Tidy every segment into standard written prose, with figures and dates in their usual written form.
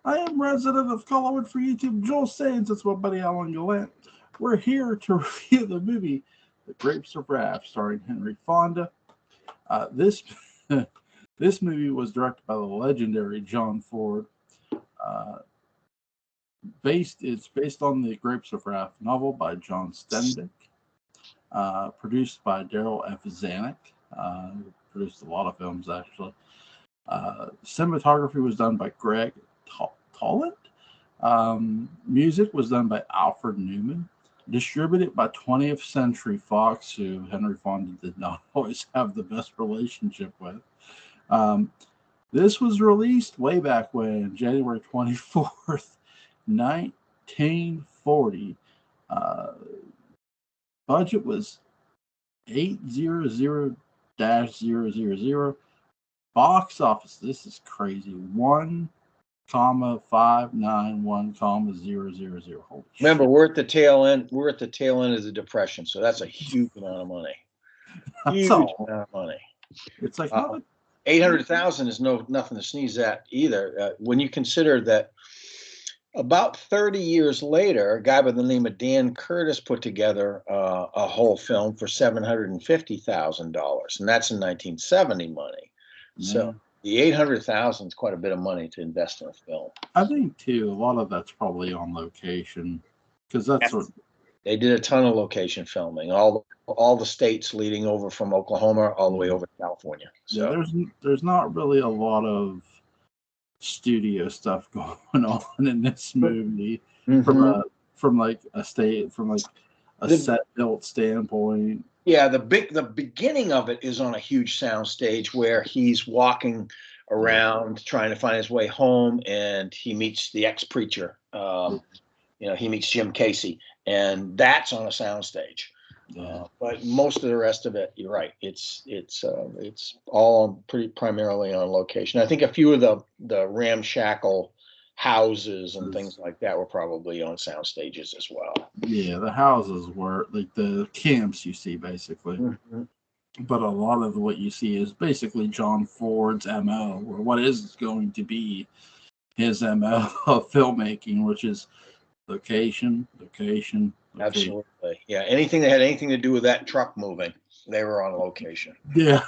I am resident of Collinwood for YouTube, Joel Sains. It's my buddy Alan Gallant. We're here to review the movie The Grapes of Wrath, starring Henry Fonda. This this movie was directed by the legendary John Ford. It's based on the Grapes of Wrath novel by John Steinbeck. Produced by Daryl F. Zanuck. Produced a lot of films, actually. Cinematography was done by Greg Tollett. Music was done by Alfred Newman. Distributed by 20th Century Fox, who Henry Fonda did not always have the best relationship with. This was released way back when, January 24th, 1940. Budget was 800-000. Box office, this is crazy, 1,591,000. Holy Remember, shit. we're at the tail end. We're at the tail end of the Depression, so that's a huge amount of money. Huge amount of money. It's like 800,000 is nothing to sneeze at either. When you consider that about 30 years later, a guy by the name of Dan Curtis put together a whole film for $750,000, and that's in 1970 money. So the 800,000 is quite a bit of money to invest in a film. I think too, a lot of that's probably on location, because that's what they did. A ton of location filming, all the states leading over from Oklahoma all the way over to California. So yeah, there's not really a lot of studio stuff going on in this movie from a set built standpoint. Yeah, the beginning of it is on a huge sound stage where he's walking around trying to find his way home, and he meets the ex-preacher. He meets Jim Casey, and that's on a sound stage. But most of the rest of it, you're right, it's all pretty primarily on location. I think a few of the ramshackle houses and things like that were probably on sound stages as well. Yeah, the houses were like the camps you see, basically. But a lot of what you see is basically John Ford's MO, or what is going to be his MO of filmmaking, which is location. Absolutely. Yeah, anything that had anything to do with that truck moving, they were on location. Yeah.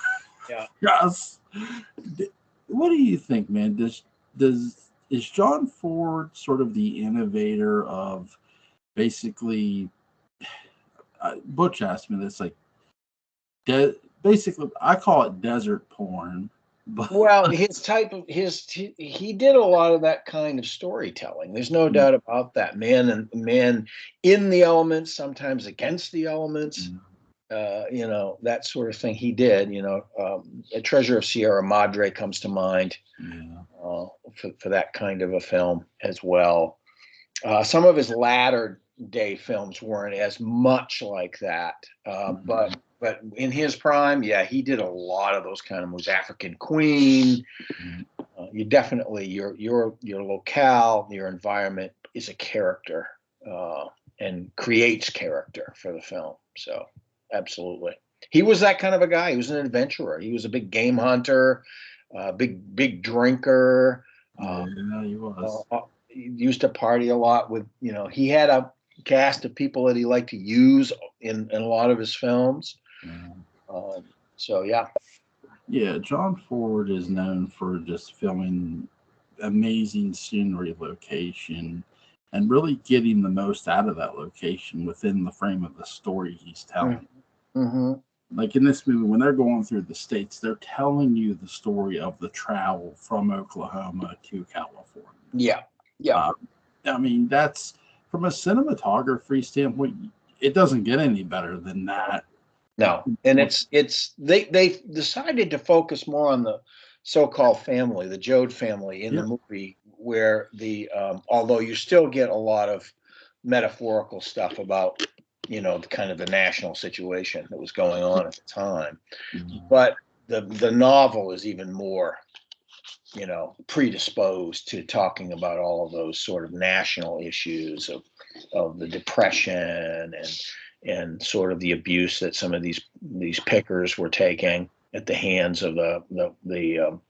Yes. What do you think, man? Is John Ford sort of the innovator of basically? Butch asked me this, like, basically, I call it desert porn. But well, he did a lot of that kind of storytelling. There's no doubt about that. Man in the elements, sometimes against the elements. That sort of thing he did. A Treasure of Sierra Madre comes to mind for that kind of a film as well. Some of his latter day films weren't as much like that, but in his prime, he did a lot of those kind of movies. African Queen. You definitely your locale, your environment is a character and creates character for the film. So absolutely, he was that kind of a guy. He was an adventurer. He was a big game hunter, big drinker. He was. He used to party a lot with. He had a cast of people that he liked to use in a lot of his films. Yeah, John Ford is known for just filming amazing scenery, location, and really getting the most out of that location within the frame of the story he's telling. Like in this movie, when they're going through the states, they're telling you the story of the travel from Oklahoma to California. I mean, that's, from a cinematography standpoint, it doesn't get any better than that. No, and they decided to focus more on the so-called family, the Joad family in the movie, where although you still get a lot of metaphorical stuff about the kind of the national situation that was going on at the time, but the novel is even more predisposed to talking about all of those sort of national issues of the Depression and sort of the abuse that some of these pickers were taking at the hands of the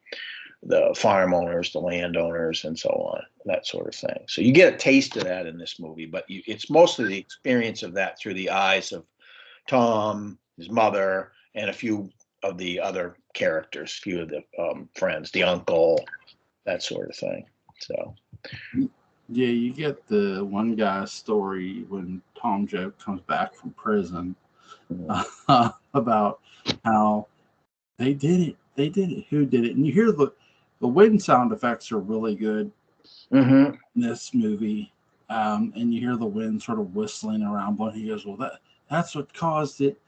the farm owners, the landowners, and so on, that sort of thing. So you get a taste of that in this movie, but it's mostly the experience of that through the eyes of Tom, his mother, and a few of the other characters, few of the friends, the uncle, that sort of thing. So Yeah, you get the one guy's story when Tom Joe comes back from prison about how they did it. They did it. Who did it? And you hear the wind sound effects are really good in this movie. And you hear the wind sort of whistling around, but he goes, "Well, that's what caused it."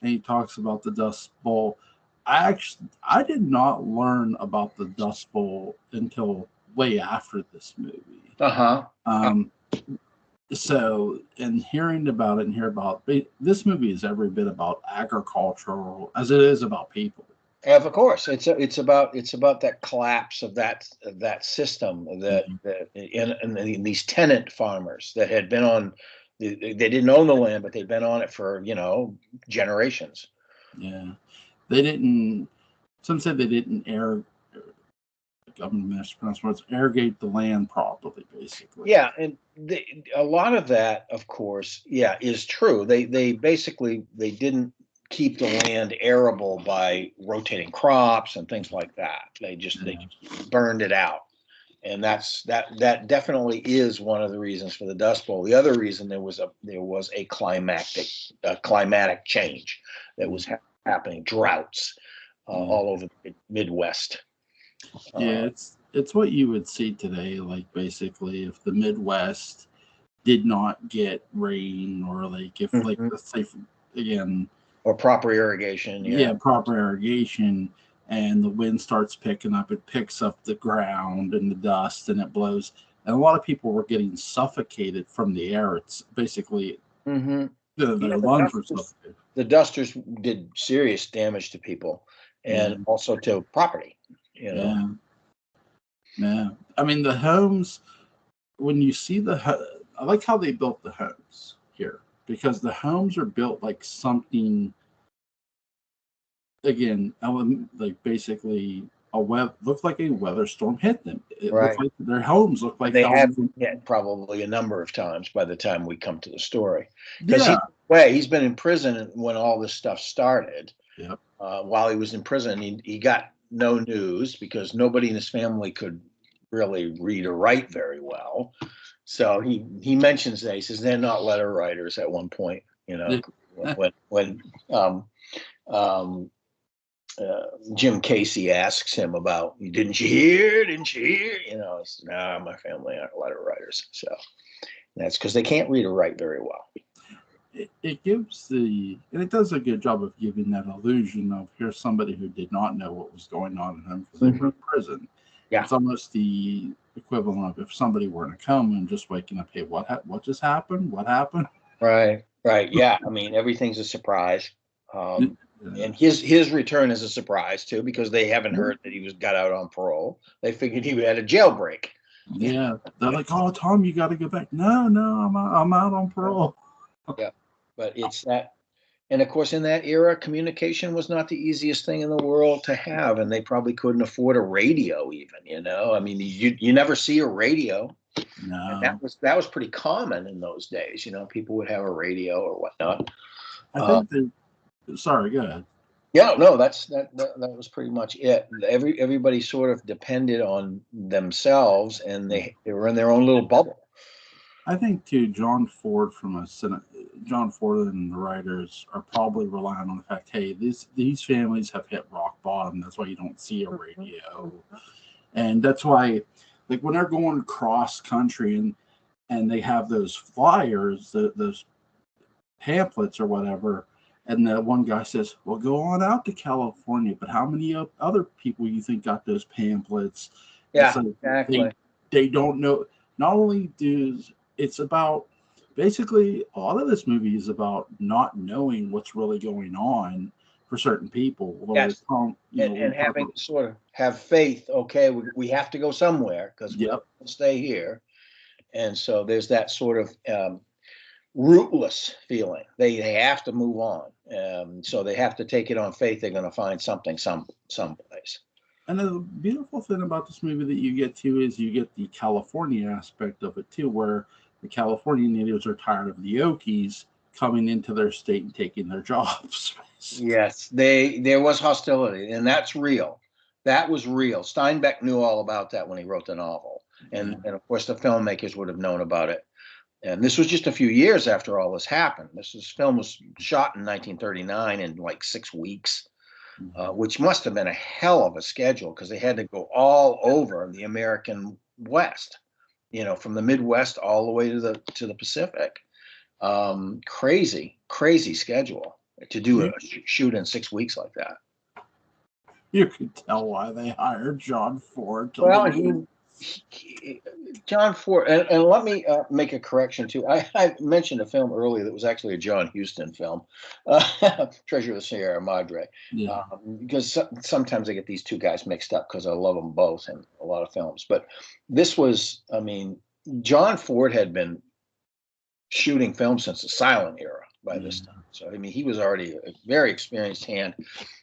And he talks about the Dust Bowl. I did not learn about the Dust Bowl until way after this movie. So, and hearing about it and hear about this movie is every bit about agricultural as it is about people. Of course, it's about that collapse of that system that in these tenant farmers that had been on. They didn't own the land, but they'd been on it for generations. Yeah, they didn't. Some said they didn't I'm going to mispronounce words. Irrigate the land properly, basically. Yeah, and a lot of that, of course, is true. They basically they didn't keep the land arable by rotating crops and things like that. They just burned it out, and that definitely is one of the reasons for the Dust Bowl. The other reason there was a climatic change that was happening, droughts all over the Midwest. Yeah, it's what you would see today. Like basically, if the Midwest did not get rain, or like if like let's say again, or proper irrigation. Yeah, proper irrigation, and the wind starts picking up. It picks up the ground and the dust, and it blows. And a lot of people were getting suffocated from the air. It's basically their lungs were suffocated. The dusters did serious damage to people and also to property. Yeah. I mean, the homes, when you see I like how they built the homes here, because the homes are built like something, again, like basically looked like a weather storm hit them. It looked like their homes looked like they have been hit probably a number of times by the time we come to the story. Because he's been in prison when all this stuff started. Yep. While he was in prison, he got no news because nobody in his family could really read or write very well. So he mentions that. He says they're not letter writers at one point, when Jim Casey asks him about, didn't you hear? He says, nah, my family aren't letter writers. So that's because they can't read or write very well. It gives and it does a good job of giving that illusion of here's somebody who did not know what was going on in them because they were in prison. Yeah. It's almost the equivalent of if somebody were in a coma and just waking up, hey, what just happened? What happened? Right. Yeah. I mean, everything's a surprise. And his return is a surprise too, because they haven't heard that he got out on parole. They figured he had a jailbreak. Yeah. They're like, oh, Tom, you got to go back. No, I'm out on parole. Yeah. But it's that, and of course, in that era, communication was not the easiest thing in the world to have, and they probably couldn't afford a radio, even. I mean, you never see a radio. No, and that was pretty common in those days. People would have a radio or whatnot. I think sorry, go ahead. Yeah, no, that was pretty much it. Everybody sort of depended on themselves, and they were in their own little bubble. I think too, John Ford and the writers are probably relying on the fact, hey, these families have hit rock bottom. That's why you don't see a radio, and that's why, like when they're going cross country and they have those flyers, those pamphlets or whatever, and the one guy says, "Well, go on out to California," but how many other people you think got those pamphlets? Yeah, so exactly. They don't know. Not only it's about basically a lot of this movie is about not knowing what's really going on for certain people. Yes. And having to sort of have faith. Okay, we have to go somewhere because we don't stay here. And so there's that sort of rootless feeling. They have to move on. So they have to take it on faith. They're going to find something someplace. And the beautiful thing about this movie that you get to is you get the California aspect of it too, where the California natives are tired of the Okies coming into their state and taking their jobs. Yes, there was hostility, and that's real. That was real. Steinbeck knew all about that when he wrote the novel, Yeah. and of course the filmmakers would have known about it. And this was just a few years after all this happened. This film was shot in 1939 in like 6 weeks, which must have been a hell of a schedule because they had to go all over the American West, from the Midwest all the way to the Pacific. Crazy schedule to do a shoot in 6 weeks like that. You could tell why they hired John Ford to Well, lead. John Ford, and let me make a correction too. I mentioned a film earlier that was actually a John Huston film, Treasure of the Sierra Madre, Yeah. because sometimes I get these two guys mixed up because I love them both in a lot of films. But this was, I mean, John Ford had been shooting film since the silent era by this time. So, I mean, he was already a very experienced hand.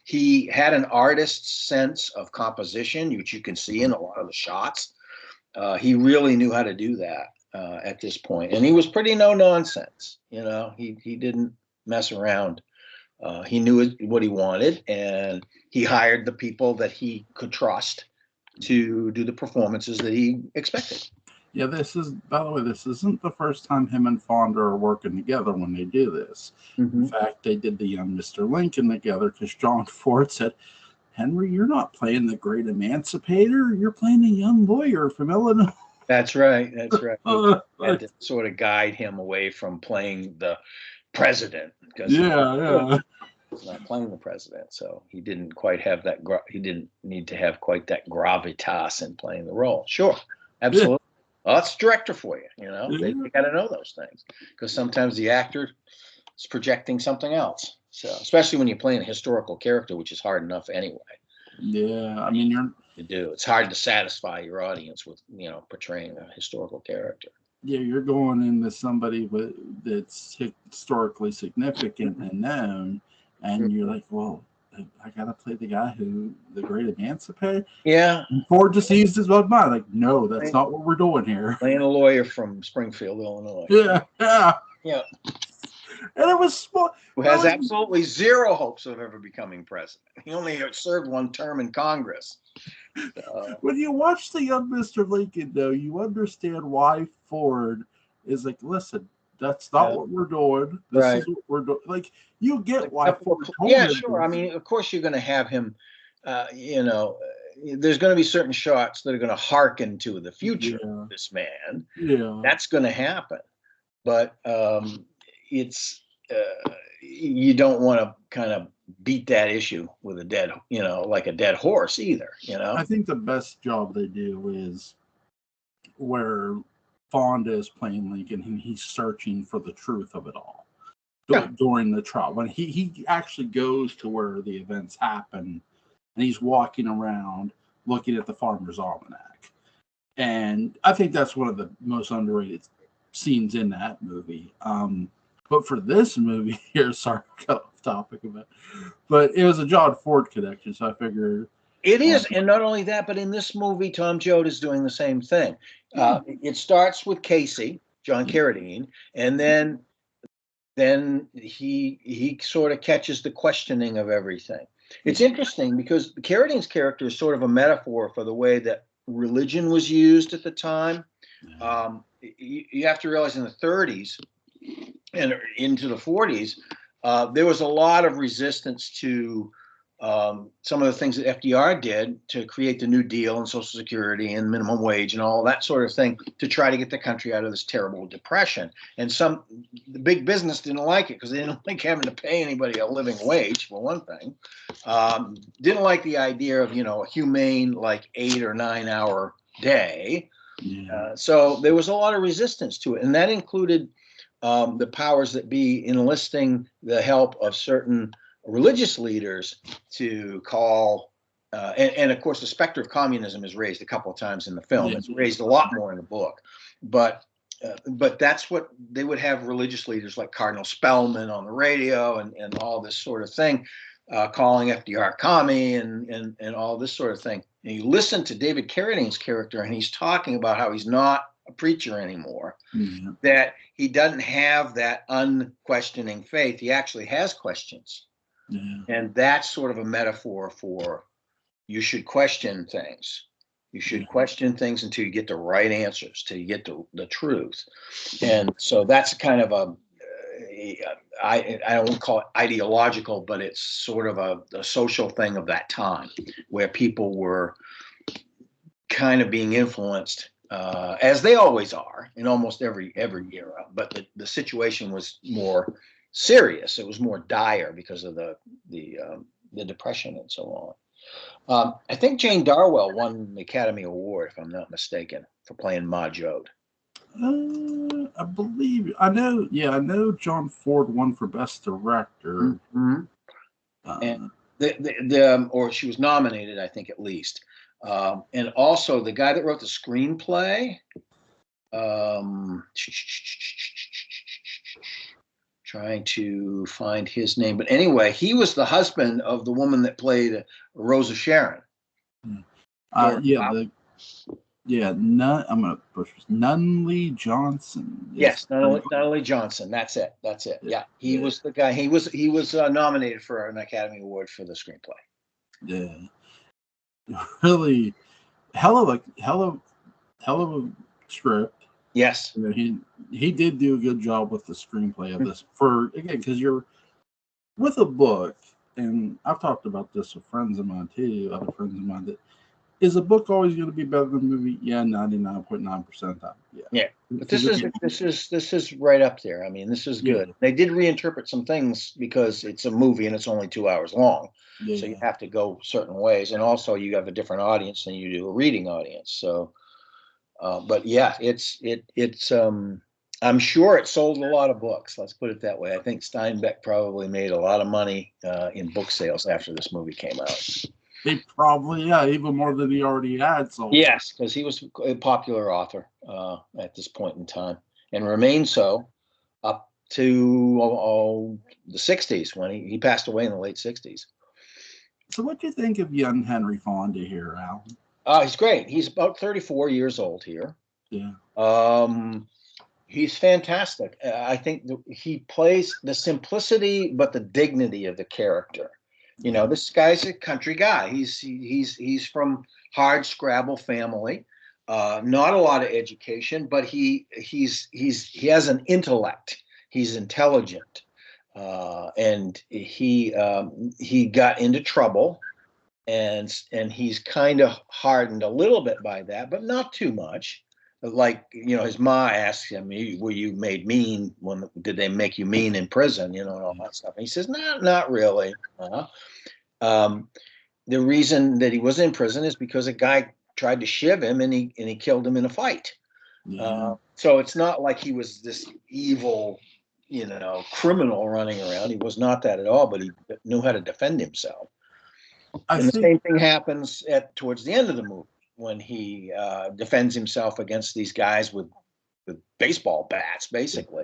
He had an artist's sense of composition, which you can see in a lot of the shots. He really knew how to do that at this point, and he was pretty no nonsense. He didn't mess around. He knew what he wanted, and he hired the people that he could trust to do the performances that he expected. Yeah, by the way, this isn't the first time him and Fonda are working together when they do this. In fact, they did the Young Mr. Lincoln together because John Ford said, Henry, you're not playing the great emancipator. You're playing a young lawyer from Illinois. That's right. He had to sort of guide him away from playing the president because he's not playing the president. So he didn't quite have that. He didn't need to have quite that gravitas in playing the role. Sure, absolutely. Well, that's director for you. They got to know those things because sometimes the actor is projecting something else. So especially when you're playing a historical character, which is hard enough anyway. Yeah, I mean, it's hard to satisfy your audience with portraying a historical character. Yeah, you're going into somebody that's historically significant and known, and you're like, well, I gotta play the guy the great emancipator. Yeah. And Ford just eased his mind. Like, no, that's not what we're doing here. Playing a lawyer from Springfield, Illinois. Yeah. And it was small. Who has absolutely zero hopes of ever becoming president. He only served one term in Congress. When you watch the Young Mr. Lincoln, though, you understand why Ford is like, listen, that's not what we're doing. This is what we're doing. Like, you get why Ford told him. Sure. I mean, of course, you're going to have him, there's going to be certain shots that are going to hearken to the future of this man. Yeah. That's going to happen. But it's, you don't want to kind of beat that issue with a dead, like a dead horse either, I think the best job they do is where Fonda is playing Lincoln and he's searching for the truth of it all during the trial. When he actually goes to where the events happen and he's walking around looking at the Farmer's Almanac. And I think that's one of the most underrated scenes in that movie. But for this movie here, sorry, I got off topic of it, but it was a John Ford connection, so I figured it is. And not only that, but in this movie, Tom Joad is doing the same thing. It starts with Casey, John Carradine, and then he sort of catches the questioning of everything. It's interesting because Carradine's character is sort of a metaphor for the way that religion was used at the time. You have to realize in the 30s and into the 40s, there was a lot of resistance to some of the things that FDR did to create the New Deal and Social Security and minimum wage and all that sort of thing to try to get the country out of this terrible depression. And the big business didn't like it because they didn't like having to pay anybody a living wage, for one thing. Didn't like the idea of, a humane, like 8 or 9 hour day. So there was a lot of resistance to it. And that included the powers that be enlisting the help of certain religious leaders to call, and of course the specter of communism is raised a couple of times in the film. It's raised a lot more in the book, but that's what they would have religious leaders like Cardinal Spellman on the radio and all this sort of thing calling FDR commie and all this sort of thing. And you listen to David Carradine's character, and he's talking about how he's not a preacher anymore, that he doesn't have that unquestioning faith. He actually has questions. And that's sort of a metaphor for you should question things. You should question things until you get the right answers, till you get the truth. And so that's kind of I don't call it ideological, but it's sort of a social thing of that time where people were kind of being influenced, as they always are in almost every era. But the situation was more serious. It was more dire because of the Depression and so on. I think Jane Darwell won the Academy Award, if I'm not mistaken, for playing Ma Jode. I believe I know John Ford won for Best Director. And or she was nominated, I think, at least. And also the guy that wrote the screenplay, trying to find his name, but anyway, he was the husband of the woman that played Rosa Sharon. I'm gonna push Nunley Johnson. Yes, Nunley Johnson. That's it. Yeah, he was the guy. He was nominated for an Academy Award for the screenplay. Yeah, really, hell of a script. Yes, he did do a good job with the screenplay of this. Because you're with a book, and I've talked about this with friends of mine too, other friends of mine. That is a book always going to be better than a movie? Yeah, 99.9% of the time. Yeah. But this is right up there. I mean, this is good. Yeah. They did reinterpret some things because it's a movie and it's only 2 hours long, so you have to go certain ways, and also you have a different audience than you do a reading audience. So. But yeah, it's I'm sure it sold a lot of books. Let's put it that way. I think Steinbeck probably made a lot of money in book sales after this movie came out. He probably, even more than he already had sold. Yes, because he was a popular author at this point in time, and remained so up to the 60s when he passed away in the late 60s. So what do you think of young Henry Fonda here, Alan? He's great. He's about 34 years old here. Yeah. He's fantastic. I think he plays the simplicity but the dignity of the character. You know, this guy's a country guy. He's from hard scrabble family, not a lot of education, but he has an intellect. He's intelligent, and he got into trouble. And he's kind of hardened a little bit by that, but not too much. Like, you know, his ma asks him, "Were you made mean? Did they make you mean in prison?" You know, and all that stuff. And he says, "No, not really." The reason that he was in prison is because a guy tried to shiv him, and he killed him in a fight. Yeah. So it's not like he was this evil, criminal running around. He was not that at all, but he knew how to defend himself. And the same thing happens towards the end of the movie when he defends himself against these guys with baseball bats, basically.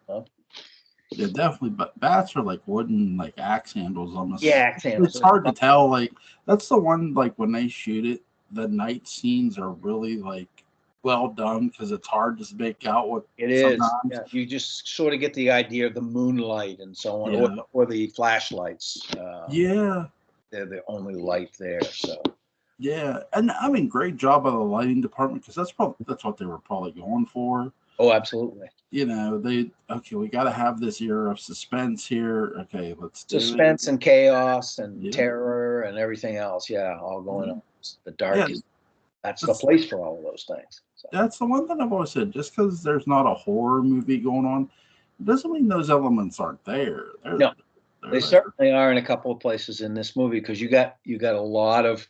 Yeah, definitely. But bats are like wooden, like axe handles almost. Yeah, axe handles. It's hard to tell. Like that's the one. Like when they shoot it, the night scenes are really like well done because it's hard to make out what it is. Yeah, you just sort of get the idea of the moonlight and so on, or the flashlights. They're the only light there. So yeah, and I mean, great job by the lighting department because that's what they were probably going for. Oh, absolutely. You know, we got to have this era of suspense here. Okay, let's do suspense and chaos and terror and everything else. Yeah, all going on. The dark that's the place for all of those things. So. That's the one thing I've always said. Just because there's not a horror movie going on doesn't mean those elements aren't there. They certainly are in a couple of places in this movie because you got a lot of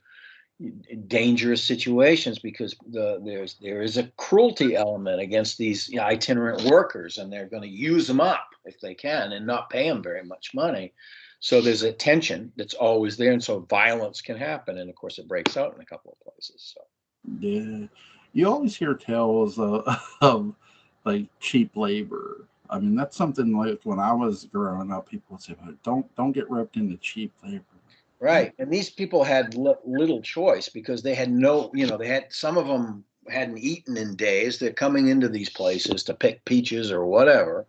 dangerous situations because there is a cruelty element against these itinerant workers, and they're going to use them up if they can and not pay them very much money. So there's a tension that's always there, and so violence can happen, and of course it breaks out in a couple of places. So yeah, you always hear tales of like cheap labor. I mean, that's something like when I was growing up, people would say, don't get roped into cheap labor." Right. And these people had little choice because they had no, they had, some of them hadn't eaten in days. They're coming into these places to pick peaches or whatever.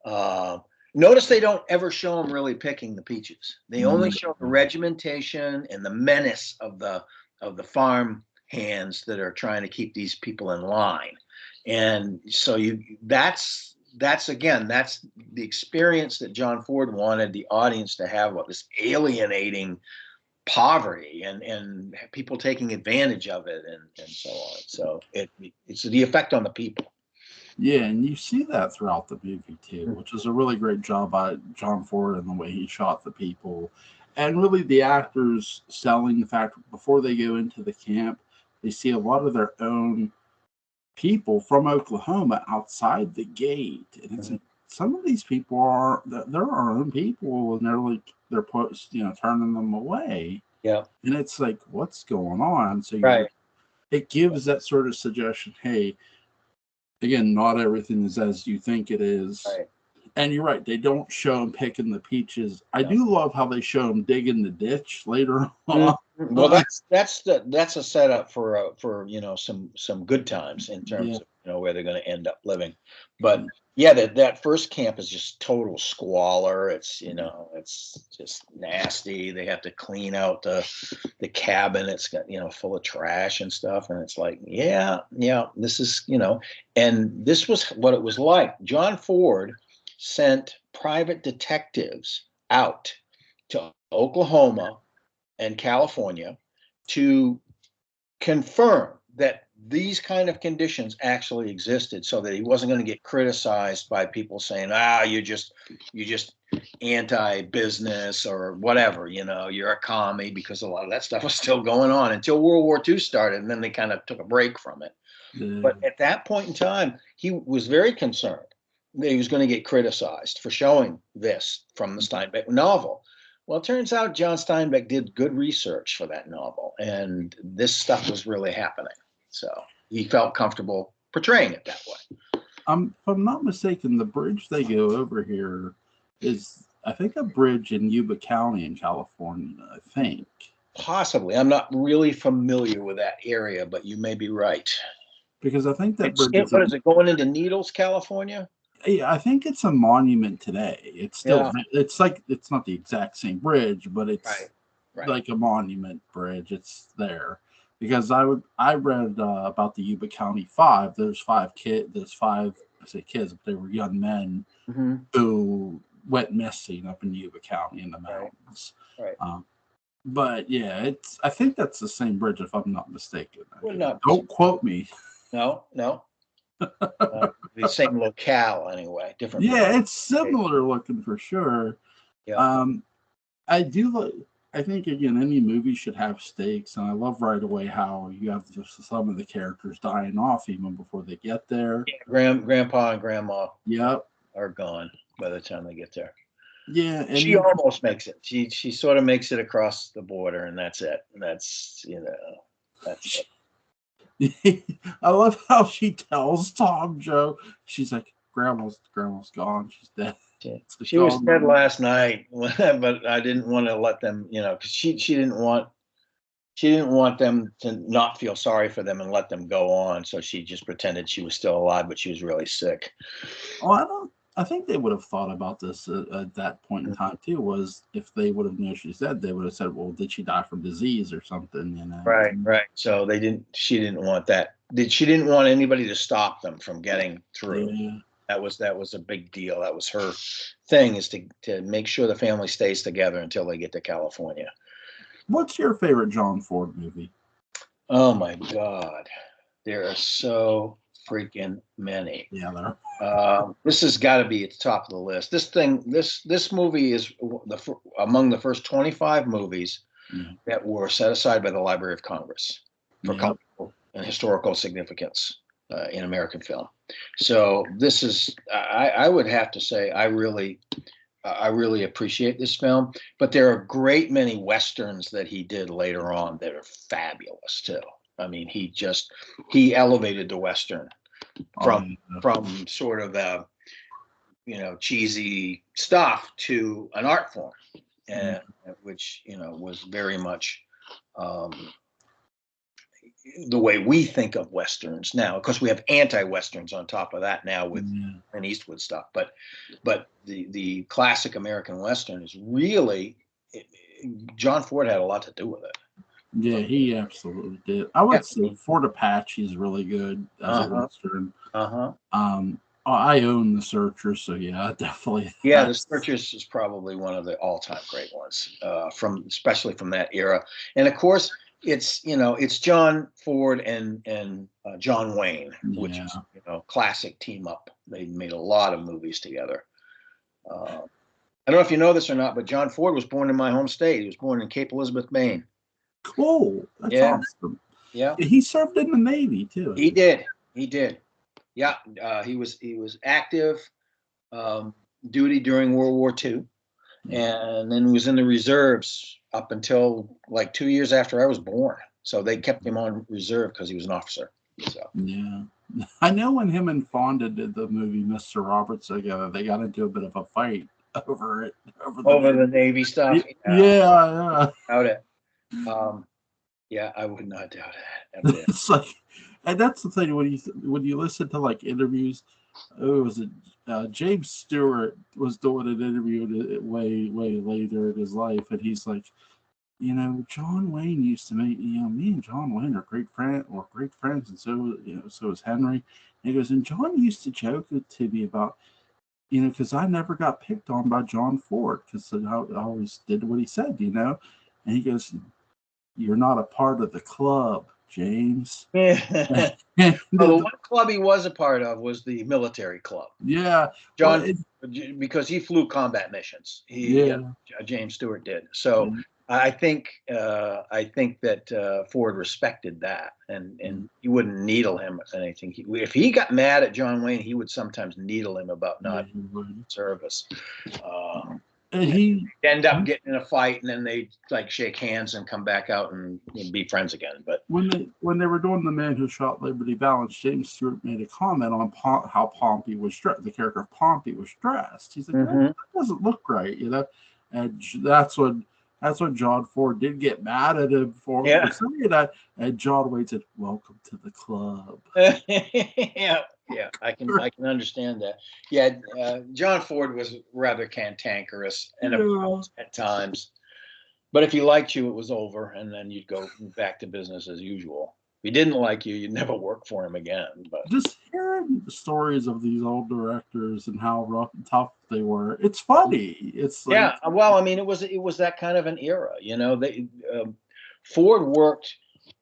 Uh, Notice they don't ever show them really picking the peaches. They only show the regimentation and the menace of the farm hands that are trying to keep these people in line. And so that's again, that's the experience that John Ford wanted the audience to have, what this alienating poverty and people taking advantage of it and so on. So it's the effect on the people. Yeah, and you see that throughout the movie too, which is a really great job by John Ford and the way he shot the people. And really the actors selling the fact before they go into the camp, they see a lot of their own people from Oklahoma outside the gate. And it's some of these people they're our own people, and they're turning them away. Yeah. And it's like, what's going on? So right. It gives that sort of suggestion, hey, again, not everything is as you think it is. Right. And you're right, they don't show him picking the peaches. I do love how they show him digging the ditch later on. Well, that's a setup for some good times in terms of where they're going to end up living. But yeah, that first camp is just total squalor. It's it's just nasty. They have to clean out the cabin. It's got full of trash and stuff, and it's like this is and this was what it was like. John Ford sent private detectives out to Oklahoma and California to confirm that these kind of conditions actually existed, so that he wasn't going to get criticized by people saying, you're just anti-business or whatever, you're a commie, because a lot of that stuff was still going on until World War II started, and then they kind of took a break from it. But at that point in time, he was very concerned that he was going to get criticized for showing this from the Steinbeck novel. Well, it turns out John Steinbeck did good research for that novel, and this stuff was really happening. So he felt comfortable portraying it that way. If I'm not mistaken, the bridge they go over here is, I think, a bridge in Yuba County in California, I think. Possibly. I'm not really familiar with that area, but you may be right. Because I think that bridge is it going into Needles, California? I think it's a monument today. It's still it's like, it's not the exact same bridge, but it's like a monument bridge. It's there because I read about the Yuba County Five. There's five kids. I say kids, but they were young men who went missing up in Yuba County in the mountains. Right. But yeah, I think that's the same bridge if I'm not mistaken. Don't quote me. No. The same locale anyway, different. Yeah, it's similar looking for sure. Yeah. I think again, any movie should have stakes, and I love right away how you have just some of the characters dying off even before they get there. Grandpa and Grandma. Yep. Are gone by the time they get there. Yeah, and she almost makes it. She sort of makes it across the border, and that's it. That's that's it. I love how she tells Tom Joe, she's like, Grandma's gone. She's dead. She was dead last night, but I didn't want to let them, because she didn't want them to not feel sorry for them and let them go on. So she just pretended she was still alive, but she was really sick. Oh, I think they would have thought about this at that point in time too. Was if they would have known she's dead, they would have said, "Well, did she die from disease or something?" Right. So they didn't. She didn't want that. She didn't want anybody to stop them from getting through. Yeah. That was a big deal. That was her thing, is to make sure the family stays together until they get to California. What's your favorite John Ford movie? Oh my God, there are so freaking many. Yeah, there. This has got to be at the top of the list. This movie is among the first 25 movies that were set aside by the Library of Congress for cultural and historical significance in American film. So this is, I would have to say, I really appreciate this film. But there are a great many Westerns that he did later on that are fabulous too. I mean, he elevated the Western from sort of cheesy stuff to an art form, and which was very much the way we think of westerns now. Of course, we have anti-westerns on top of that now with Clint Eastwood stuff, but the classic American western is really, John Ford had a lot to do with it. Yeah, he absolutely did. I would say Fort Apache is really good as a western. I own The Searchers, so yeah, definitely. Yeah, The Searchers is probably one of the all-time great ones, especially from that era. And of course, it's John Ford and John Wayne, which is classic team up. They made a lot of movies together. I don't know if you know this or not, but John Ford was born in my home state. He was born in Cape Elizabeth, Maine. Cool. That's awesome. Yeah. He served in the Navy too. He did. Yeah. He was active duty during World War II, and then was in the reserves up until like 2 years after I was born. So they kept him on reserve because he was an officer. So yeah, I know when him and Fonda did the movie Mr. Roberts together, they got into a bit of a fight over it. Over the Navy stuff. Yeah. Doubt it. Yeah, I would not doubt it. It's like, and that's the thing when you listen to like interviews. Oh, was it James Stewart was doing an interview way later in his life, and he's like, John Wayne used to make me and John Wayne are great friends, and so is Henry. And he goes, and John used to joke to me about, because I never got picked on by John Ford because I always did what he said, and he goes, you're not a part of the club, James. Well, the one club he was a part of was the military club. Yeah, John, because he flew combat missions. James Stewart did. So I think that Ford respected that, and he wouldn't needle him with anything. If he got mad at John Wayne, he would sometimes needle him about not service. And he end up getting in a fight, and then they like shake hands and come back out and be friends again. But when they were doing The Man Who Shot Liberty Valance, James Stewart made a comment on how Pompey was dressed. The character of Pompey was dressed. He's like, that doesn't look right, And that's when John Ford did get mad at him for saying that. And John Wayne said, "Welcome to the club." Yeah, I can understand that. Yeah, John Ford was rather cantankerous and at times, but if he liked you, it was over, and then you'd go back to business as usual. If he didn't like you, you'd never work for him again. But just hearing the stories of these old directors and how rough and tough they were, it's funny. It's like, well, I mean, it was that kind of an era, Ford worked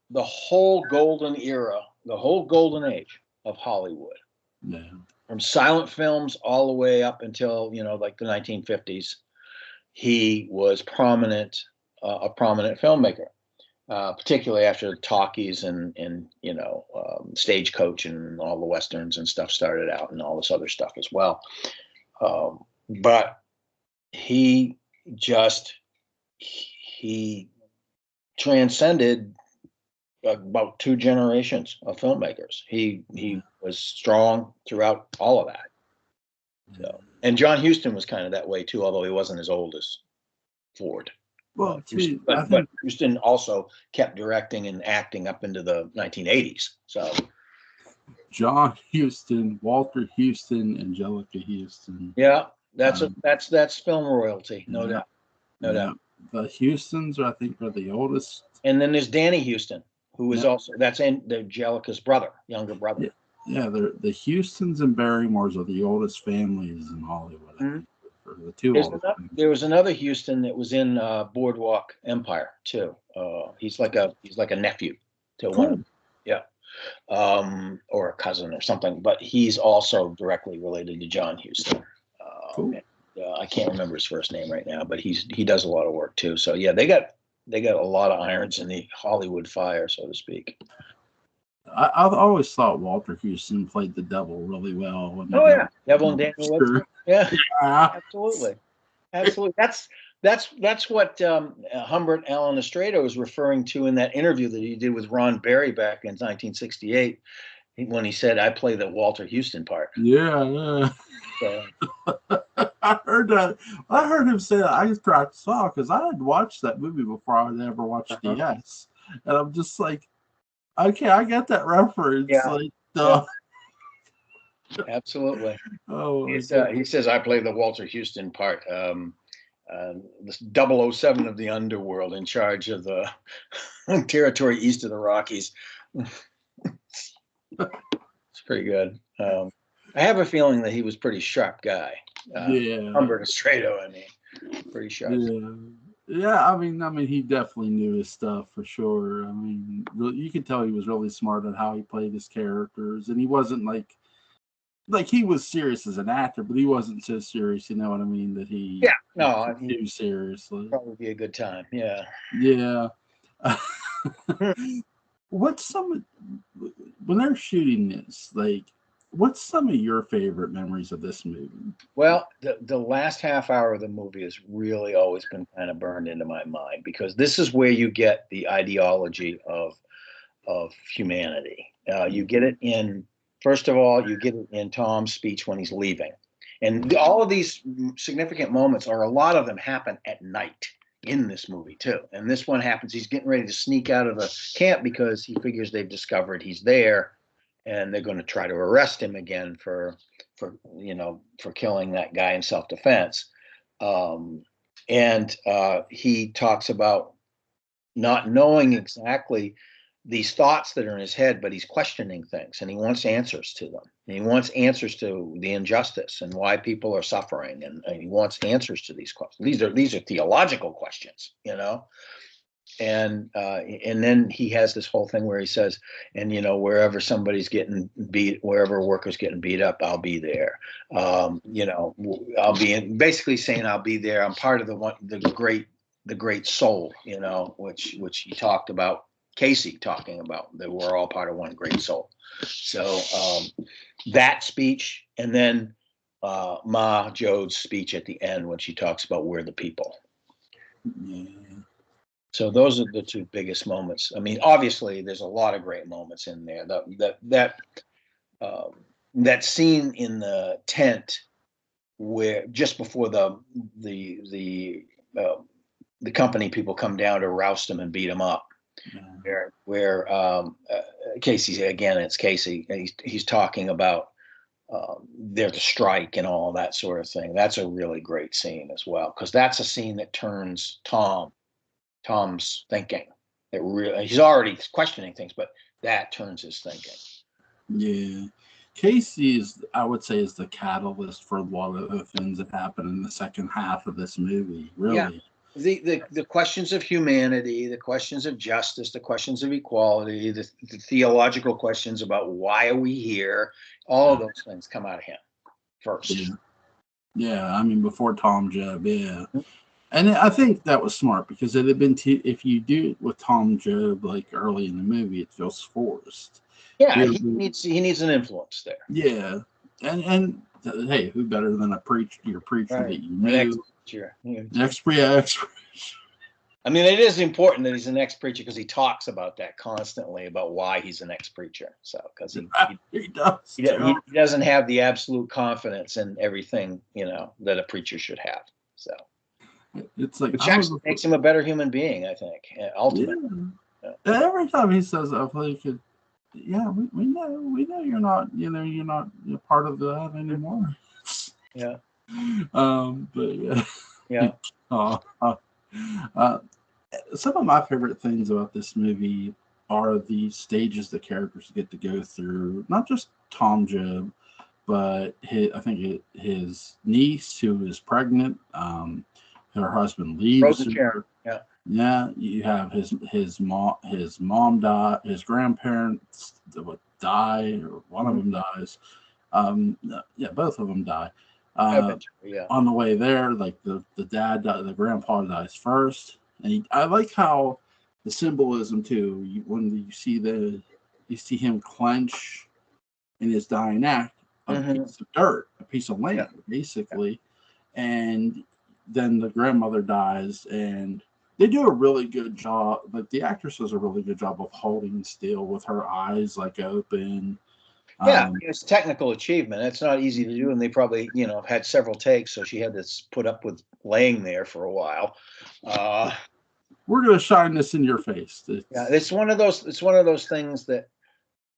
the whole golden era, the whole golden age of Hollywood. Yeah. From silent films all the way up until like the 1950s, he was a prominent filmmaker, particularly after talkies and Stagecoach and all the westerns and stuff started out, and all this other stuff as well. But he transcended about 2 generations of filmmakers. He was strong throughout all of that. So, and John Huston was kind of that way too, although he wasn't as old as Ford. Well, but Huston also kept directing and acting up into the 1980s. So John Huston, Walter Huston, Angelica Huston. Yeah, that's film royalty, no doubt. No doubt. The Hustons, I think, are the oldest. And then there's Danny Huston, who is also Angelica's younger brother. Yeah, the Hustons and Barrymores are the oldest families in Hollywood. I think, the two oldest. There was another Huston that was in Boardwalk Empire too. He's like a nephew to one of them. Yeah. Or a cousin or something, but he's also directly related to John Huston. And, I can't remember his first name right now, but he does a lot of work too. So yeah, they got a lot of irons in the Hollywood fire, so to speak. I've always thought Walter Huston played the devil really well. Devil and Daniel Webster. Yeah, absolutely. That's what Humbert Allen Estrada was referring to in that interview that he did with Ron Berry back in 1968. when he said, "I play the Walter Houston part." Yeah. So, I heard that. I heard him say that. I just cracked saw because I had watched that movie before I had ever watched DS, and I'm just like, okay, I get that reference. yeah, Like, yeah, absolutely. oh my God. He says, "I play the Walter Houston part." This 007 of the underworld in charge of the territory east of the Rockies. It's pretty good. I have a feeling that he was a pretty sharp guy. Yeah. Humberto Estrado, I mean, pretty sharp. Yeah. Yeah, I mean, he definitely knew his stuff for sure. I mean, really, you could tell he was really smart at how he played his characters, and he wasn't like he was serious as an actor, but he wasn't so serious. You know what I mean? That he Yeah, no, too seriously. probably be a good time. Yeah. Yeah. What's some when they're shooting this? Like, what's some of your favorite memories of this movie? Well, the last half hour of the movie has really always been kind of burned into my mind because this is where you get the ideology of humanity. You get it in first of all, you get it in Tom's speech when he's leaving, and all of these significant moments, or a lot of them, happen at night in this movie too. And this one happens. He's getting ready to sneak out of the camp because he figures they've discovered he's there, and they're going to try to arrest him again for killing that guy in self-defense. And he talks about not knowing exactly these thoughts that are in his head, but he's questioning things and he wants answers to them. And he wants answers to the injustice and why people are suffering. And he wants answers to these questions. These are theological questions, you know. And then he has this whole thing where he says, and wherever somebody's getting beat, wherever a worker's getting beat up, I'll be there. I'll be basically saying I'll be there. I'm part of the great soul, which he talked about. Casey talking about that we're all part of one great soul. So that speech, and then Ma Jode's speech at the end when she talks about we're the people. Yeah. So those are the two biggest moments. I mean, obviously, there's a lot of great moments in there. That scene in the tent where just before the company people come down to roust him and beat him up. Yeah. Where Casey, again, it's Casey, and he's talking about they're the strike and all that sort of thing. That's a really great scene as well, because that's a scene that turns Tom's thinking. He's already questioning things, but that turns his thinking. Yeah. Casey I would say, is the catalyst for a lot of the things that happen in the second half of this movie, really. Yeah. The questions of humanity, the questions of justice, the questions of equality, the theological questions about why are we here, all of those things come out of him first. Yeah, I mean, before Tom Job, yeah. And I think that was smart, because it had been if you do it with Tom Job like early in the movie, it feels forced. Yeah, he needs an influence there. Yeah, and hey, who better than your preacher that you knew? Ex-preacher. I mean, it is important that he's an ex-preacher, because he talks about that constantly, about why he's an ex-preacher. So, because he doesn't have the absolute confidence in everything, that a preacher should have. So it's like, which actually makes him a better human being, I think, ultimately. Yeah. Every time he says that, like, yeah, we know you're not, you're not part of that anymore. Yeah. But yeah. Some of my favorite things about this movie are the stages the characters get to go through. Not just Tom Job, but his niece, who is pregnant. Her husband leaves her. Yeah. Yeah, you have his mom die, his grandparents die, or one of them dies. Both of them die. On the way there, like the grandpa dies first, and I like how the symbolism too. When you see him clench in his dying act a piece of dirt, a piece of land, basically, and then the grandmother dies, and they do a really good job. Like, the actress does a really good job of holding still with her eyes like open, Yeah, it's technical achievement. It's not easy to do, and they probably, had several takes, so she had to put up with laying there for a while. We're going to shine this in your face. It's one of those. It's one of those things that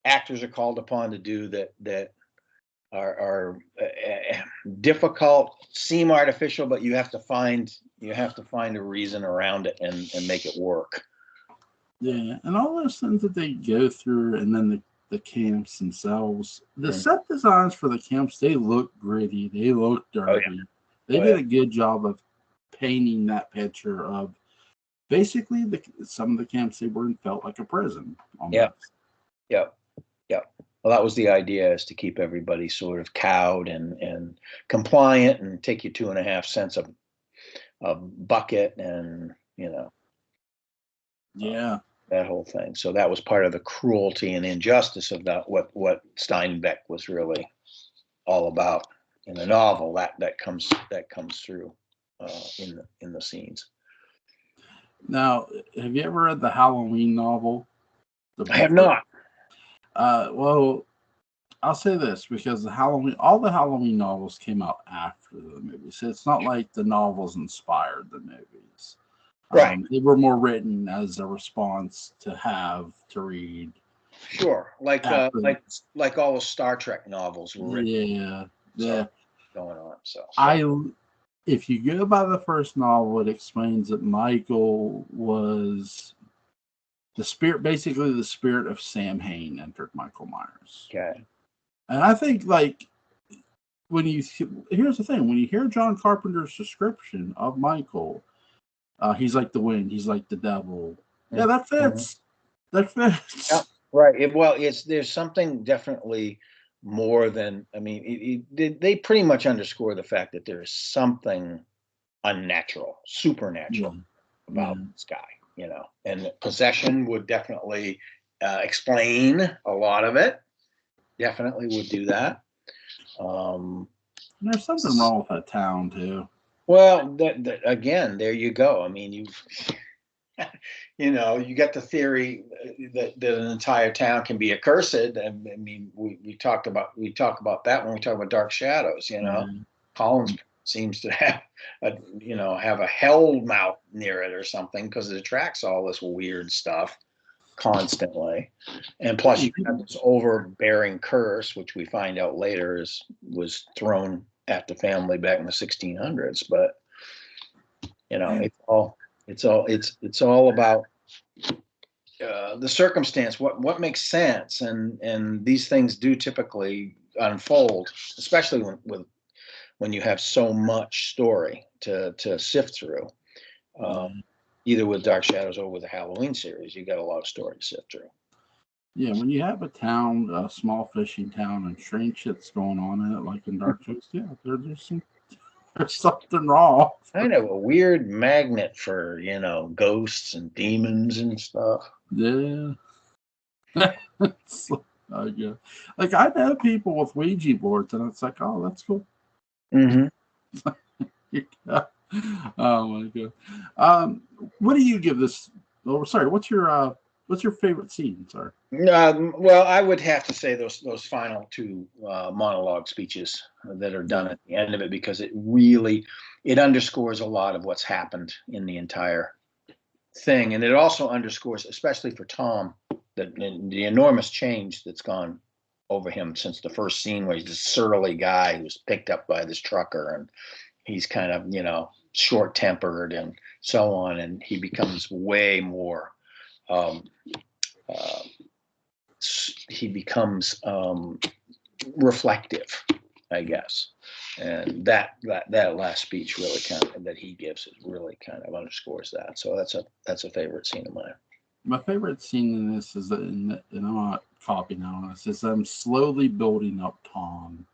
actors are called upon to do that are difficult, seem artificial, but you have to find a reason around it and make it work. Yeah, and all those things that they go through, and then the camps themselves, the set designs for the camps, they look gritty, they look dirty. They did a good job of painting that picture of basically some of the camps they were in felt like a prison almost. Yeah. Well, that was the idea, is to keep everybody sort of cowed and compliant, and take you 2.5 cents a bucket, and that whole thing. So that was part of the cruelty and injustice of that, what Steinbeck was really all about in the novel. That comes through in the scenes. Now, have you ever read the Halloween novel? I have not. Well, I'll say this, because all the Halloween novels came out after the movie, so it's not like the novels inspired the movies. Right. They were more written as a response to read. Sure, like all the Star Trek novels were written. Yeah. Going on. So if you go by the first novel, it explains that Michael was the spirit, basically the spirit of Sam Hain entered Michael Myers. Okay. And I think, like, here's the thing, when you hear John Carpenter's description of Michael, he's like the wind, he's like the devil. Yeah, that fits. That fits. Yeah, right. There's something definitely more than, they pretty much underscore the fact that there is something unnatural, supernatural about this guy, and possession would definitely explain a lot of it. Definitely would do that. There's something wrong with that town too. Well, again, there you go. You get the theory that an entire town can be accursed. We talk about that when we talk about Dark Shadows. Collins seems to have a hell mouth near it or something, because it attracts all this weird stuff constantly. And plus, you have this overbearing curse, which we find out later was thrown at the family back in the 1600s. But it's all about the circumstance, what makes sense, and these things do typically unfold, especially when you have so much story to sift through. Either with Dark Shadows or with the Halloween series, you got a lot of story to sift through. Yeah, when you have a small fishing town, and strange shit's going on in it, like in Dark Shadows, there's something wrong. Kind of a weird magnet for, ghosts and demons and stuff. Yeah. Yeah. Like, I know people with Ouija boards, and it's like, oh, that's cool. Yeah. Oh my god. What do you give this? Oh, sorry. What's your favorite scene? Sorry. Well, I would have to say those final two monologue speeches that are done at the end of it, because it underscores a lot of what's happened in the entire thing, and it also underscores, especially for Tom, the enormous change that's gone over him since the first scene, where he's this surly guy who's picked up by this trucker, and he's kind of short-tempered and so on, and he becomes way more. He becomes reflective, I guess, and that last speech really that he gives really kind of underscores that. So that's a favorite scene of mine. My favorite scene in this is and I'm not copying on this, is them slowly building up Tom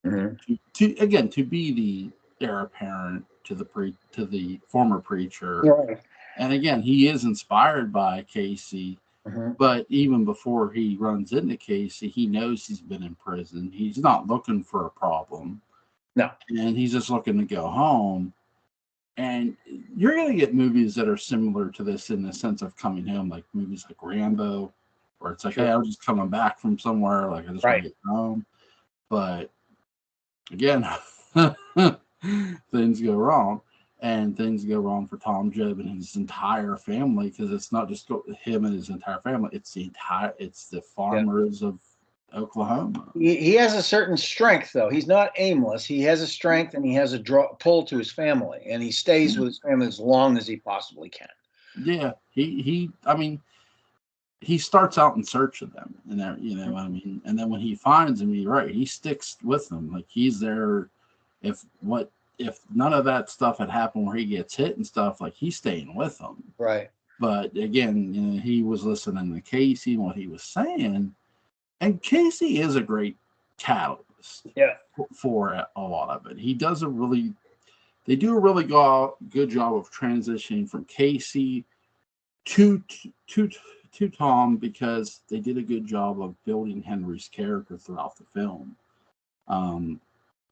to be the heir apparent to the former preacher. Right. And again, he is inspired by Casey, but even before he runs into Casey, he knows he's been in prison. He's not looking for a problem. No. And he's just looking to go home. And you're going to get movies that are similar to this in the sense of coming home, like movies like Rambo where it's like, Sure. hey, I'm just coming back from somewhere, like I just want Right. to get home. But again, things go wrong. And things go wrong for Tom Job and his entire family, because it's not just him and his entire family; it's the Yeah. farmers of Oklahoma. He has a certain strength, though. He's not aimless. He has a strength, and he has a pull to his family, and he stays with his family as long as he possibly can. Yeah, I mean, he starts out in search of them, and what I mean. And then when he finds them, you're right, he sticks with them. Like he's there. If none of that stuff had happened where he gets hit and stuff, like he's staying with them. Right. But again, he was listening to Casey and what he was saying, and Casey is a great catalyst. Yeah. For a lot of it, they do a really good job of transitioning from Casey to Tom, because they did a good job of building Henry's character throughout the film.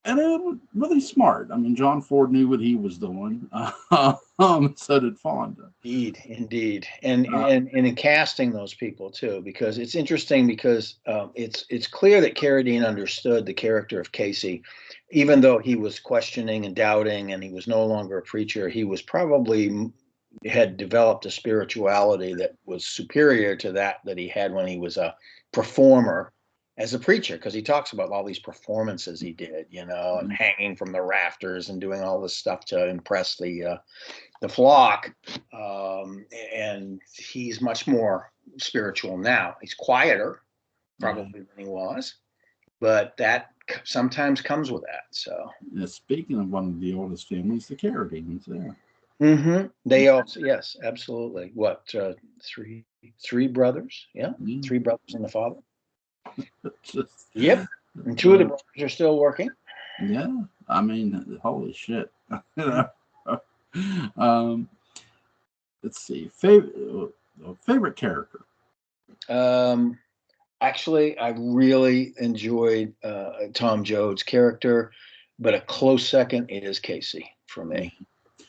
And it was really smart. I mean, John Ford knew what he was doing. So did Fonda. Indeed. And in casting those people too, because it's interesting, because it's clear that Carradine understood the character of Casey, even though he was questioning and doubting, and he was no longer a preacher. He was probably had developed a spirituality that was superior to that he had when he was a performer as a preacher, because he talks about all these performances he did, and hanging from the rafters and doing all this stuff to impress the flock. And he's much more spiritual now. He's quieter, probably, than he was, but that sometimes comes with that. So, speaking of one of the oldest families, the Carradines, yeah. Mm-hmm. They also, yes, absolutely. What, three brothers? Yeah, three brothers and the father. Yep. And two of the brothers are still working. Yeah, I mean, holy shit. Let's see. Favorite character. Actually, I really enjoyed Tom Joad's character, but a close second is Casey for me.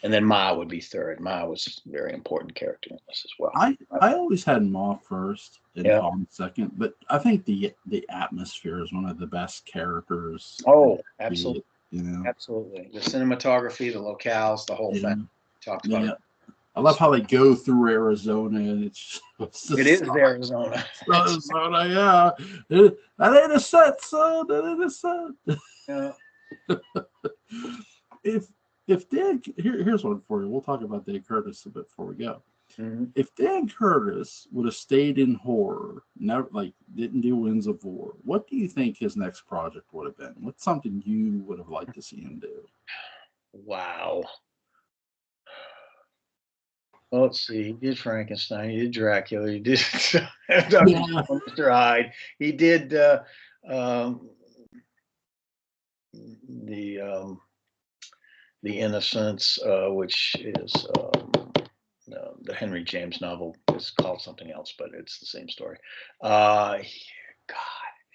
And then Ma would be third. Ma was a very important character in this as well. I always had Ma first and Tom second, but I think the atmosphere is one of the best characters. Oh, absolutely. Absolutely. The cinematography, the locales, the whole thing. Talked about it. I love how they go through Arizona, and it is Arizona. Arizona, yeah. That ain't a set, son. That ain't a set. Yeah. If Dan, here's one for you. We'll talk about Dan Curtis a bit before we go. Mm-hmm. If Dan Curtis would have stayed in horror, never didn't do Winds of War, what do you think his next project would have been? What's something you would have liked to see him do? Wow. Well, let's see. He did Frankenstein. He did Dracula. He did Mr. Hyde. He did the Innocents, which is the Henry James novel. Is called something else, but it's the same story. God,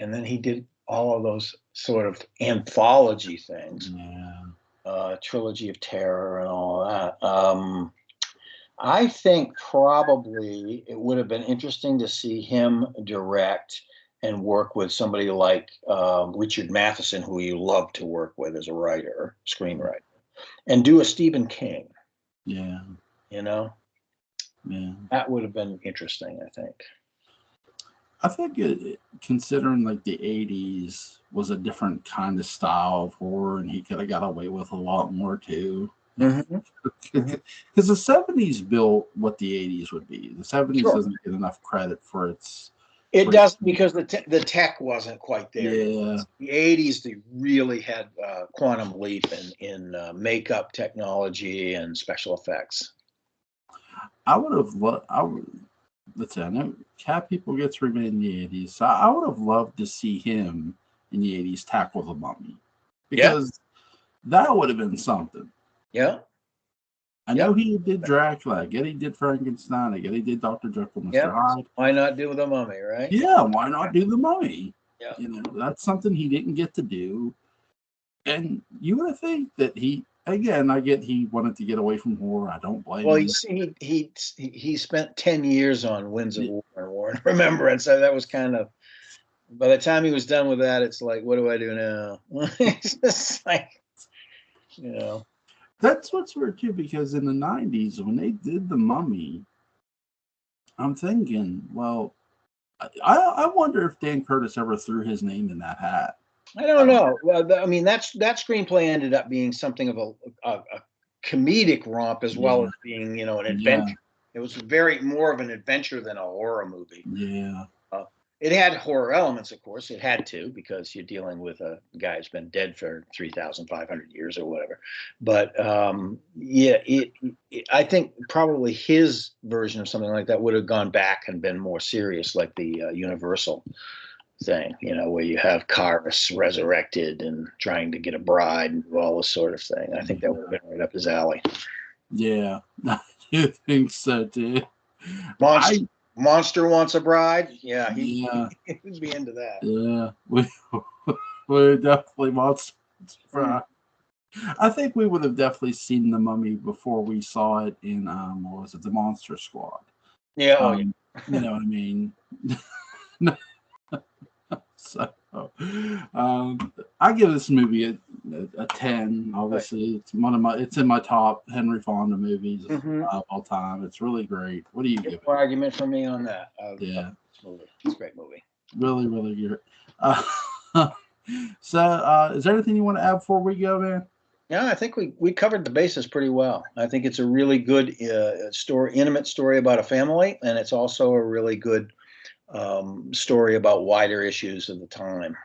and then he did all of those sort of anthology things. Trilogy of Terror and all that. I think probably it would have been interesting to see him direct and work with somebody like Richard Matheson, who you love to work with as a screenwriter, and do a Stephen King. Yeah. Yeah. That would have been interesting, I think. I think considering the 80s was a different kind of style of horror, and he could have got away with a lot more too. Mm-hmm. Because the 70s built what the 80s would be. The 70s doesn't get enough credit for its. It doesn't, because the tech wasn't quite there. Yeah. The 80s, they really had quantum leap in makeup technology and special effects. I would have loved. Let's say, I know Cat People gets remade in the 80s, so I would have loved to see him in the 80s tackle the Mummy, because that would have been something. Yeah. I know he did Dracula. I get he did Frankenstein. I get he did Dr. Jekyll and Mr. Hyde. Why not do the Mummy, right? Yeah, why not do the Mummy? Yeah. That's something he didn't get to do. And you would think that again, I get he wanted to get away from horror. I don't blame Well, him. he spent 10 years on Winds of War and War and Remembrance. So that was kind of, by the time he was done with that, it's like, what do I do now? It's just like, you know. That's what's weird too, because in the '90s when they did The Mummy, I'm thinking, well, I wonder if Dan Curtis ever threw his name in that hat. I don't know. Well, I mean, that screenplay ended up being something of a comedic romp as well as being, you know, an adventure. It was very more of an adventure than a horror movie. Yeah. It had horror elements, of course. It had to, because you're dealing with a guy who's been dead for 3,500 years or whatever. But yeah, I think probably his version of something like that would have gone back and been more serious, like the Universal thing, you know, where you have Cars resurrected and trying to get a bride and all this sort of thing. I think that would have been right up his alley. Yeah, you think so too? Monster Wants a Bride. Yeah, he'd be into that. Yeah, we definitely Monster Bride. I think we would have definitely seen The Mummy before we saw it in what was it, The Monster Squad? Yeah, you know what I mean. So, I give this movie a 10. Obviously, it's in my top Henry Fonda movies of all time. It's really great. What do you give it? No argument for me on that. Yeah, it's a great movie. Really, really good. So, is there anything you want to add before we go, man? Yeah, I think we covered the bases pretty well. I think it's a really good intimate story about a family, and it's also a really good story about wider issues of the time.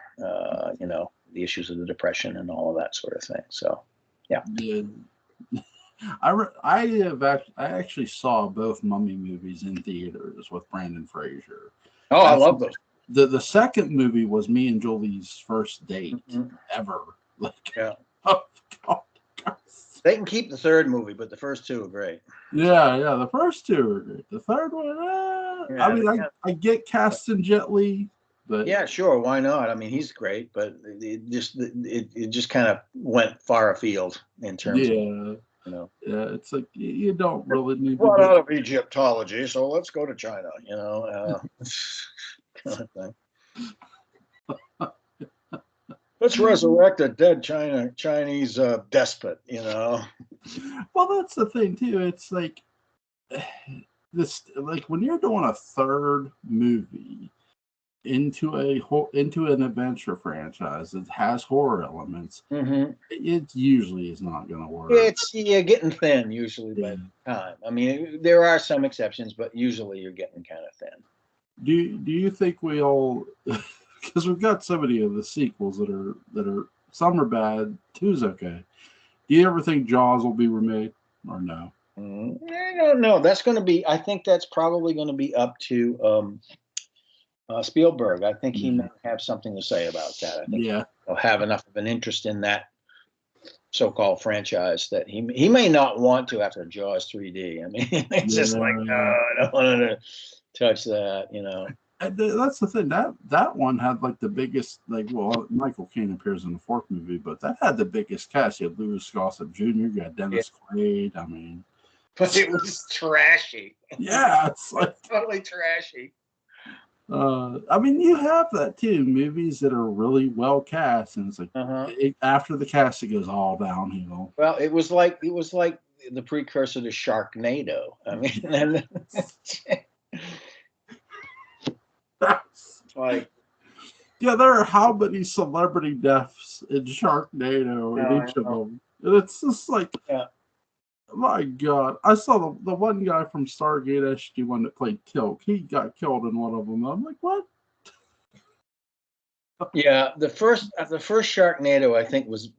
You know, the issues of the Depression and all of that sort of thing. So, yeah. I actually saw both Mummy movies in theaters with Brandon Fraser. Oh, I love those. The second movie was me and Julie's first date ever. Like, yeah. Oh, God. They can keep the third movie, but the first two are great. Yeah, the first two are great. The third one, I mean, I get Caston Gently, but yeah, sure, why not? I mean, he's great, but it just kind of went far afield in terms of, you know. Yeah, it's like you don't really need to out of Egyptology, so let's go to China, you know. Kind of thing. Let's resurrect a dead Chinese despot, you know. Well, that's the thing too. It's like this, like when you're doing a third movie into an adventure franchise that has horror elements, it usually is not going to work. You're getting thin usually by the time. I mean, there are some exceptions, but usually you're getting kind of thin. Do you think we all? Because we've got so many of the sequels that are some are bad, two's okay. Do you ever think Jaws will be remade or no? I don't know. That's going to be. I think that's probably going to be up to Spielberg. I think he may have something to say about that. I think he'll have enough of an interest in that so-called franchise that he may not want to after Jaws 3D. I mean, it's just like, no, I don't want to touch that, you know. That's the thing. That one had like the biggest, like, well, Michael Caine appears in the fourth movie, but that had the biggest cast. You had Louis Gossett Jr., you got Dennis Quaid. I mean, but it was trashy. Yeah, it's like totally trashy. I mean, you have that too. Movies that are really well cast, and it's like after the cast, it goes all downhill. Well, it was like the precursor to Sharknado. I mean, like, yeah, there are how many celebrity deaths in Sharknado in each of them, and it's just like, my God, I saw the one guy from Stargate SG-1 that played Tilk. He got killed in one of them. I'm like, what? Yeah, the first Sharknado, I think, was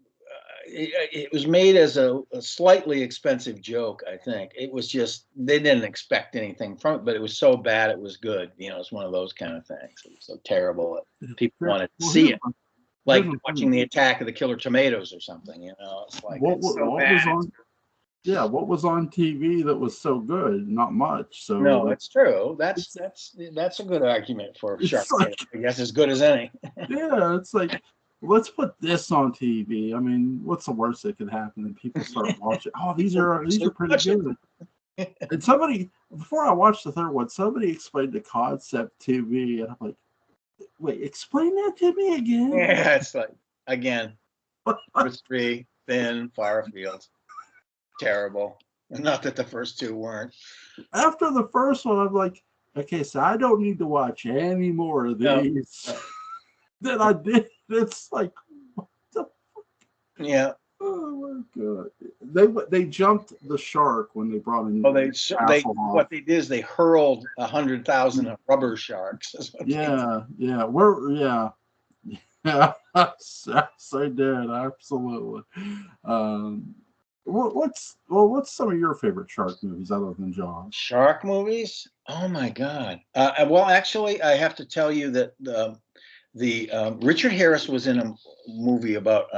it was made as a slightly expensive joke. I think it was just they didn't expect anything from it, but it was so bad it was good. You know, it's one of those kind of things. It was so terrible that people wanted to see it, like watching the Attack of the Killer Tomatoes or something. You know, it's like what was on TV that was so good? Not much. So no, it's true. That's a good argument for Sharknado. I guess as good as any. Yeah, it's like let's put this on TV. I mean, what's the worst that could happen? And people start watching. Oh, these are pretty good. And somebody, before I watched the third one, somebody explained the concept to me, and I'm like, wait, explain that to me again. Yeah, it's like, again, number 3, thin, far afield, terrible. Not that the first 2 weren't. After the first one, I'm like, okay, so I don't need to watch any more of these than I did. It's like, what the fuck? Yeah. Oh my god! They jumped the shark when they brought in. Oh, what they did is they hurled 100,000 rubber sharks. Yeah. Yes, I did, absolutely. What's some of your favorite shark movies other than Jaws? Shark movies? Oh my God! Well, actually, I have to tell you that Richard Harris was in a movie about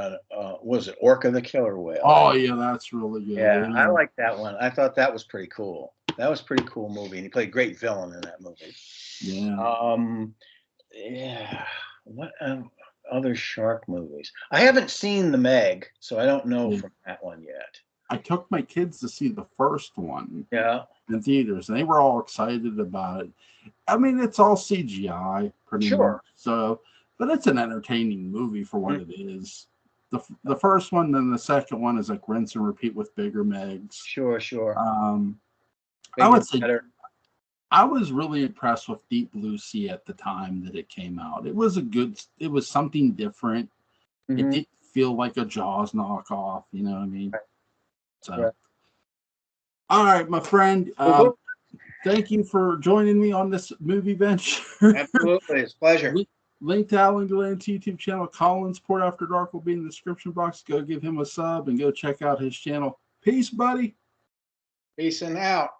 was it Orca the Killer Whale? Oh yeah, that's really good. Yeah, I like that one. I thought that was pretty cool. That was a pretty cool movie, and he played a great villain in that movie. Yeah. Yeah. What other shark movies? I haven't seen The Meg, so I don't know from that one yet. I took my kids to see the first one. Yeah. In theaters, and they were all excited about it. I mean, it's all CGI, pretty much. So, but it's an entertaining movie for what it is. The first one, then the second one is like rinse and repeat with bigger Megs. Sure. I would say I was really impressed with Deep Blue Sea at the time that it came out. It was something different. It didn't feel like a Jaws knockoff, you know what I mean? So, all right, my friend. Thank you for joining me on this movie venture. Absolutely, it's a pleasure. Link to Alan Gallant's YouTube channel, Collins Port After Dark, will be in the description box. Go give him a sub and go check out his channel. Peace, buddy. Peace and out.